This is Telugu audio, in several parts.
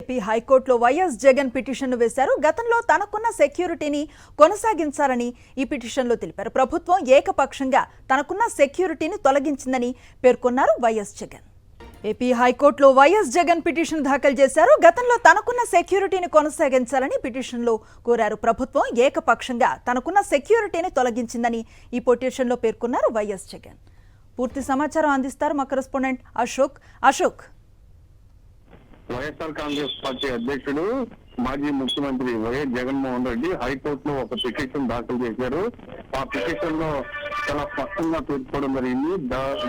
ఏపీ హైకోర్టులో వైఎస్ జగన్ పిటిషన్ను వేశారు. గతంలో తనకున్న సెక్యూరిటీని కొనసాగించాలని ఈ పిటిషన్లో తెలిపారు. ప్రభుత్వం ఏకపక్షంగా తనకున్న సెక్యూరిటీని తొలగించిందని పేర్కొన్నారు వైఎస్ జగన్. ఏపీ హైకోర్టులో వైఎస్ జగన్ పిటిషన్ దాఖలు చేశారు. గతంలో తనకున్న సెక్యూరిటీని కొనసాగించాలని పిటిషన్లో కోరారు. ప్రభుత్వం ఏకపక్షంగా తనకున్న సెక్యూరిటీని తొలగించిందని ఈ పిటిషన్లో పేర్కొన్నారు వైఎస్ జగన్. పూర్తి సమాచారం అందిస్తారు మా కరెస్పాండెంట్ అశోక్. వైఎస్ఆర్ కాంగ్రెస్ పార్టీ అధ్యక్షుడు మాజీ ముఖ్యమంత్రి వైఎస్ జగన్మోహన్ రెడ్డి హైకోర్టులో ఒక పిటిషన్ దాఖలు చేశారు. ఆ పిటిషన్ లో చాలా స్పష్టంగా పేర్కొనడం జరిగింది.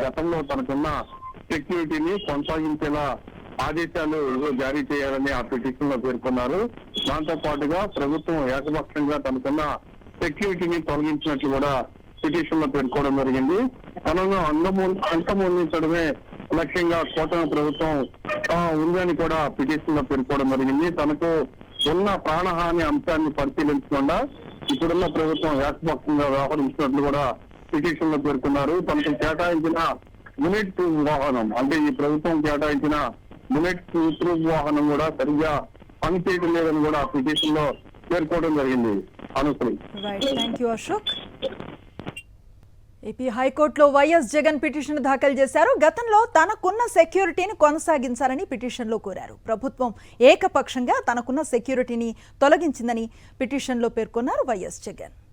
గతంలో తనకున్న సెక్యూరిటీని కొనసాగించేలా ఆదేశాలు జారీ చేయాలని ఆ పిటిషన్ లో పేర్కొన్నారు. దాంతో పాటుగా ప్రభుత్వం ఏకపక్షంగా తనకున్న సెక్యూరిటీని తొలగించినట్లు కూడా పిటిషన్ లో పేర్కోవడం జరిగింది. తనను అంతమొందించడమే లక్ష్యంగా కూటమి ప్రభుత్వం ఉందని కూడా పిటిషన్ లో పేర్కోవడం జరిగింది. తనకు ఉన్న ప్రాణహాని అంశాన్ని పరిశీలించకుండా ఇప్పుడున్న ప్రభుత్వం ఏకపక్షంగా వ్యవహరించినట్లు కూడా పిటిషన్ లో పేర్కొన్నారు. తనకు కేటాయించిన బుల్లెట్ ప్రూఫ్ వాహనం, అంటే ఈ ప్రభుత్వం కేటాయించిన బుల్లెట్ ప్రూఫ్ వాహనం కూడా సరిగ్గా పనిచేయడం లేదని కూడా పిటిషన్ లో పేర్కోవడం జరిగింది. అనుశ్రీ. ఏపీ హైకోర్టులో వైఎస్ జగన్ పిటిషన్ దాఖలు చేశారు. గతంలో తనకున్న సెక్యూరిటీని కొనసాగించాలని పిటిషన్లో కోరారు. ప్రభుత్వం ఏకపక్షంగా తనకున్న సెక్యూరిటీని తొలగించిందని పిటిషన్లో పేర్కొన్నారు వైఎస్ జగన్.